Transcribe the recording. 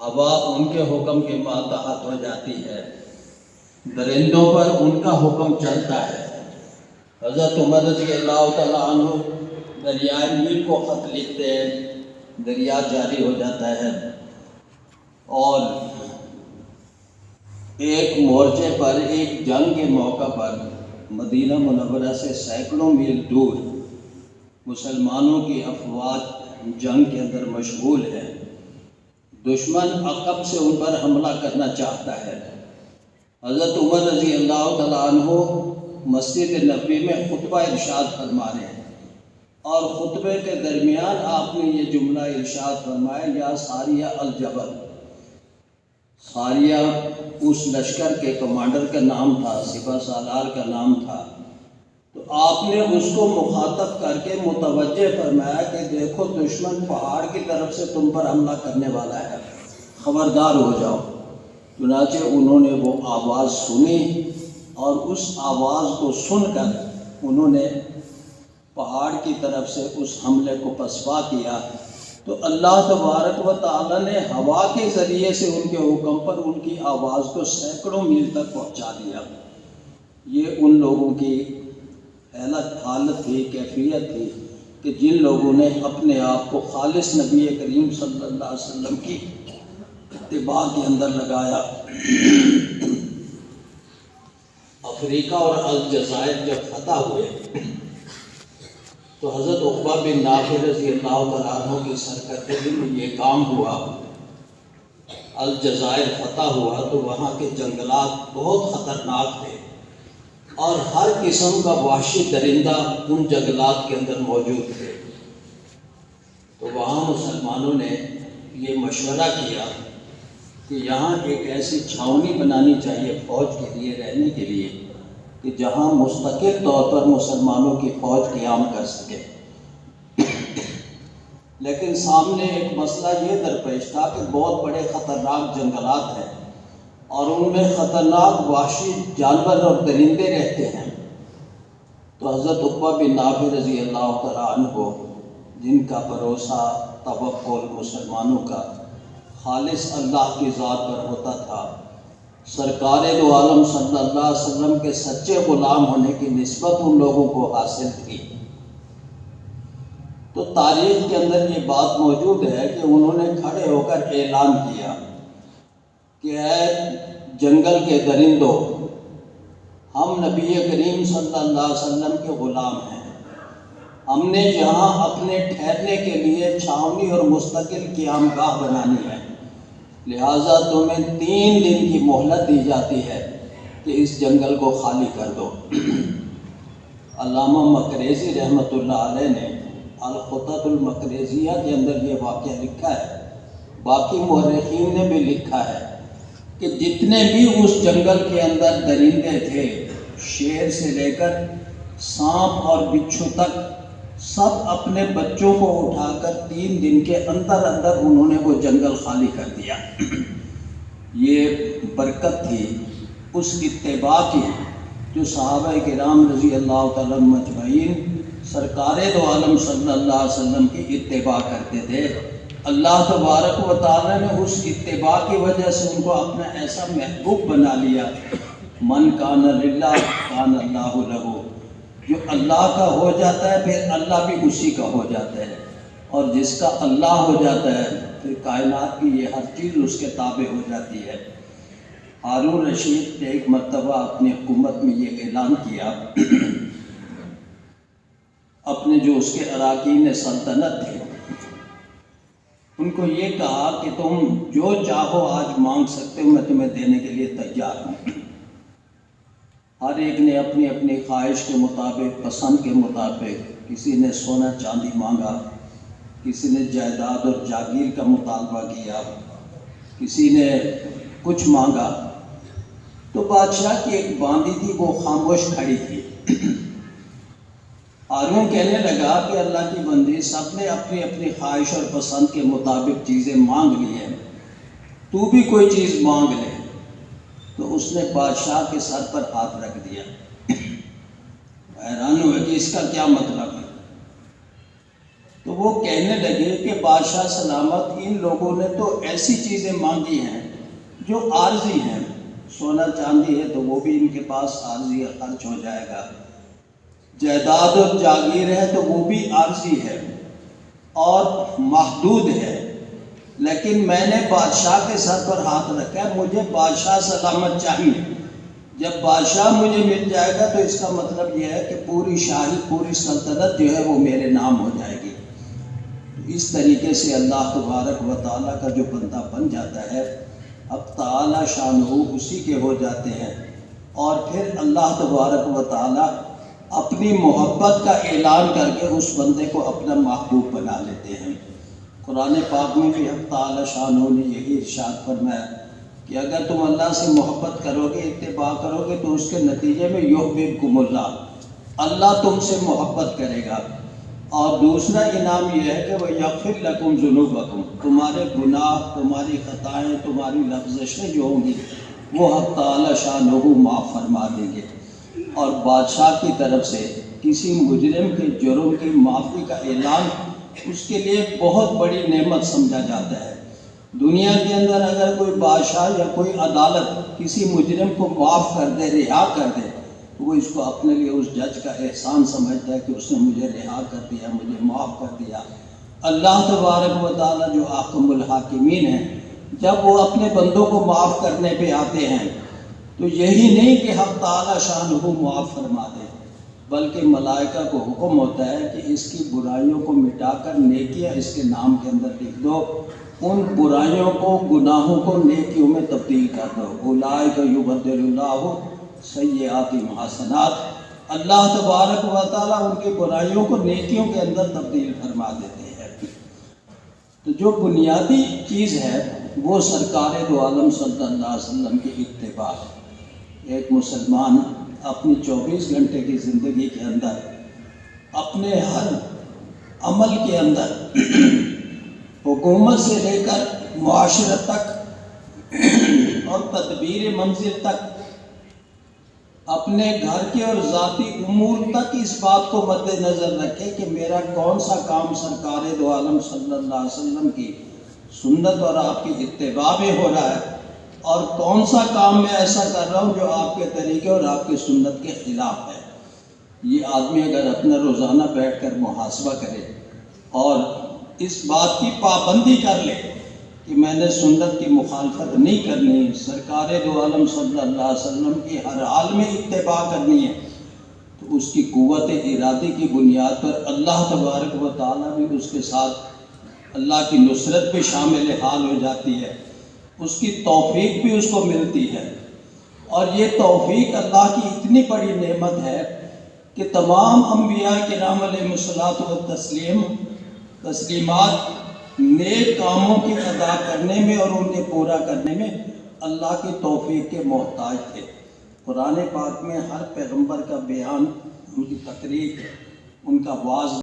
ہوا ان کے حکم کے ماتحت ہو جاتی ہے، درندوں پر ان کا حکم چلتا ہے۔ حضرت عمر رضی اللہ تعالیٰ عنہ دریائے نیل کو خط لکھتے ہیں، دریا جاری ہو جاتا ہے، اور ایک مورچے پر ایک جنگ کے موقع پر مدینہ منورہ سے سینکڑوں میل دور مسلمانوں کی افواج جنگ کے اندر مشغول ہے۔ دشمن عقب سے ان پر حملہ کرنا چاہتا ہے۔ حضرت عمر رضی اللہ تعالیٰ عنہ مسجد نبوی میں خطبہ ارشاد فرما رہے ہیں، اور خطبے کے درمیان آپ نے یہ جملہ ارشاد فرمایا، یا ساریہ الجبل۔ ساریہ اس لشکر کے کمانڈر کا نام تھا، سپہ سالار کا نام تھا۔ تو آپ نے اس کو مخاطب کر کے متوجہ فرمایا کہ دیکھو دشمن پہاڑ کی طرف سے تم پر حملہ کرنے والا ہے، خبردار ہو جاؤ۔ چنانچہ انہوں نے وہ آواز سنی، اور اس آواز کو سن کر انہوں نے پہاڑ کی طرف سے اس حملے کو پسپا کیا۔ تو اللہ تبارک و تعالیٰ نے ہوا کے ذریعے سے ان کے حکم پر ان کی آواز کو سینکڑوں میل تک پہنچا دیا۔ یہ ان لوگوں کی حالت تھی، کیفیت تھی کہ جن لوگوں نے اپنے آپ کو خالص نبی کریم صلی اللہ علیہ وسلم کی اتباع کے اندر لگایا۔ افریقہ اور الجزائر جب فتح ہوئے تو حضرت عقبہ بن نافع رضی اللہ تعالیٰ عنہ کی سرکردگی میں یہ کام ہوا۔ الجزائر فتح ہوا تو وہاں کے جنگلات بہت خطرناک تھے، اور ہر قسم کا وحشی درندہ ان جنگلات کے اندر موجود تھے۔ تو وہاں مسلمانوں نے یہ مشورہ کیا کہ یہاں ایک ایسی چھاؤنی بنانی چاہیے فوج کے لیے، رہنے کے لیے، کہ جہاں مستقل طور پر مسلمانوں کی فوج قیام کر سکے۔ لیکن سامنے ایک مسئلہ یہ درپیش تھا کہ بہت بڑے خطرناک جنگلات ہیں، اور ان میں خطرناک وحشی جانور اور درندے رہتے ہیں۔ تو حضرت عقبہ بن نافع رضی اللہ تعالیٰ عنہ، جن کا بھروسہ توکل مسلمانوں کا خالص اللہ کی ذات پر ہوتا تھا، سرکار دو عالم صلی اللہ علیہ وسلم کے سچے غلام ہونے کی نسبت ان لوگوں کو حاصل تھی، تو تاریخ کے اندر یہ بات موجود ہے کہ انہوں نے کھڑے ہو کر اعلان کیا کہ اے جنگل کے درندوں، ہم نبی کریم صلی اللہ علیہ وسلم کے غلام ہیں، ہم نے یہاں اپنے ٹھہرنے کے لیے چھاؤنی اور مستقل قیام گاہ بنانی ہے، لہٰذا تمہیں 3 دن کی مہلت دی جاتی ہے کہ اس جنگل کو خالی کر دو۔ علامہ مقریزی رحمۃ اللہ علیہ نے الخطط المقریزیہ کے اندر یہ واقعہ لکھا ہے، باقی مورخین نے بھی لکھا ہے کہ جتنے بھی اس جنگل کے اندر درندے تھے، شیر سے لے کر سانپ اور بچھو تک، سب اپنے بچوں کو اٹھا کر 3 دن کے اندر اندر انہوں نے وہ جنگل خالی کر دیا۔ یہ برکت تھی اس اتباع کی جو صحابہ کرام رضی اللہ تعالیٰ عنہم اجمعین سرکار دو عالم صلی اللہ علیہ وسلم کی اتباع کرتے تھے۔ اللہ تبارک و تعالیٰ نے اس اتباع کی وجہ سے ان کو اپنا ایسا محبوب بنا لیا، من کان للہ کان اللہ لہ، جو اللہ کا ہو جاتا ہے پھر اللہ بھی اسی کا ہو جاتا ہے، اور جس کا اللہ ہو جاتا ہے پھر کائنات کی یہ ہر چیز اس کے تابع ہو جاتی ہے۔ ہارون رشید نے ایک مرتبہ اپنی حکومت میں یہ اعلان کیا، اپنے جو اس کے اراکین سلطنت تھے ان کو یہ کہا کہ تم جو چاہو آج مانگ سکتے ہو، میں تمہیں دینے کے لیے تیار ہوں۔ ہر ایک نے اپنی اپنی خواہش کے مطابق، پسند کے مطابق، کسی نے سونا چاندی مانگا، کسی نے جائیداد اور جاگیر کا مطالبہ کیا، کسی نے کچھ مانگا۔ تو بادشاہ کی ایک باندی تھی، وہ خاموش کھڑی تھی۔ ہارون کہنے لگا کہ اللہ کی بندی، سب نے اپنی اپنی خواہش اور پسند کے مطابق چیزیں مانگ لی ہیں، تو بھی کوئی چیز مانگ لے۔ تو اس نے بادشاہ کے سر پر ہاتھ رکھ دیا، حیران ہوئے کہ اس کا کیا مطلب ہے۔ تو وہ کہنے لگے کہ بادشاہ سلامت، ان لوگوں نے تو ایسی چیزیں مانگی ہیں جو عارضی ہیں، سونا چاندی ہے تو وہ بھی ان کے پاس عارضی خرچ ہو جائے گا، جائیداد اور جاگیر ہے تو وہ بھی عارضی ہے اور محدود ہے، لیکن میں نے بادشاہ کے سر پر ہاتھ رکھا ہے، مجھے بادشاہ سلامت چاہیے۔ جب بادشاہ مجھے مل جائے گا تو اس کا مطلب یہ ہے کہ پوری شاہی، پوری سلطنت جو ہے وہ میرے نام ہو جائے گی۔ اس طریقے سے اللہ تبارک و تعالیٰ کا جو بندہ بن جاتا ہے، اب تعالیٰ شانہ اسی کے ہو جاتے ہیں، اور پھر اللہ تبارک و تعالیٰ اپنی محبت کا اعلان کر کے اس بندے کو اپنا محبوب بنا لیتے ہیں۔ قرآن پاک میں بھی اب تعالیٰ شانہ نے یہی ارشاد فرمایا کہ اگر تم اللہ سے محبت کرو گے، اتباع کرو گے، تو اس کے نتیجے میں یحببکم اللہ، اللہ تم سے محبت کرے گا، اور دوسرا انعام یہ ہے کہ وَيَغْفِرْ لَكُمْ ذُنُوبَكُمْ، تمہارے گناہ، تمہاری خطائیں، تمہاری لفظشیں جو ہوں گی وہ حق تعالی شانہ معاف فرما دیں گے۔ اور بادشاہ کی طرف سے کسی مجرم کے جرم کی معافی کا اعلان اس کے لیے بہت بڑی نعمت سمجھا جاتا ہے۔ دنیا کے اندر اگر کوئی بادشاہ یا کوئی عدالت کسی مجرم کو معاف کر دے، رہا کر دے، تو وہ اس کو اپنے لیے اس جج کا احسان سمجھتا ہے کہ اس نے مجھے رہا کر دیا، مجھے معاف کر دیا۔ اللہ تبارک و تعالیٰ جو احکم الحاکمین ہیں، جب وہ اپنے بندوں کو معاف کرنے پہ آتے ہیں تو یہی نہیں کہ حق تعالی شانہ معاف فرما دے، بلکہ ملائکہ کو حکم ہوتا ہے کہ اس کی برائیوں کو مٹا کر نیکیاں اس کے نام کے اندر لکھ دو، ان برائیوں کو، گناہوں کو نیکیوں میں تبدیل کر دو۔ اولئک یبدل اللہ سیئاتہم حسنات، اللہ تبارک و تعالیٰ ان کی برائیوں کو نیکیوں کے اندر تبدیل فرما دیتے ہیں۔ تو جو بنیادی چیز ہے وہ سرکار دو عالم صلی اللہ علیہ وسلم کی اتباع ہے۔ ایک مسلمان اپنی 24 گھنٹے کی زندگی کے اندر اپنے ہر عمل کے اندر حکومت سے لے کر معاشرت تک اور تدبیر منزل تک، اپنے گھر کے اور ذاتی امور تک اس بات کو مد نظر رکھے کہ میرا کون سا کام سرکار دو عالم صلی اللہ علیہ وسلم کی سنت اور آپ کی اتباع میں ہو رہا ہے، اور کون سا کام میں ایسا کر رہا ہوں جو آپ کے طریقے اور آپ کی سنت کے خلاف ہے۔ یہ آدمی اگر اپنا روزانہ بیٹھ کر محاسبہ کرے اور اس بات کی پابندی کر لے کہ میں نے سنت کی مخالفت نہیں کرنی، سرکار دو عالم صلی اللہ علیہ وسلم کی ہر حال میں اتباع کرنی ہے، تو اس کی قوت ارادی کی بنیاد پر اللہ تبارک و تعالیٰ بھی اس کے ساتھ، اللہ کی نصرت بھی شامل حال ہو جاتی ہے، اس کی توفیق بھی اس کو ملتی ہے۔ اور یہ توفیق اللہ کی اتنی بڑی نعمت ہے کہ تمام انبیاء کرام علیہم الصلاۃ والتسلیم تسلیمات نیک کاموں کی ادا کرنے میں اور انہیں پورا کرنے میں اللہ کی توفیق کے محتاج تھے۔ قرآن پاک میں ہر پیغمبر کا بیان، ان کی تقریر، ان کا واعظ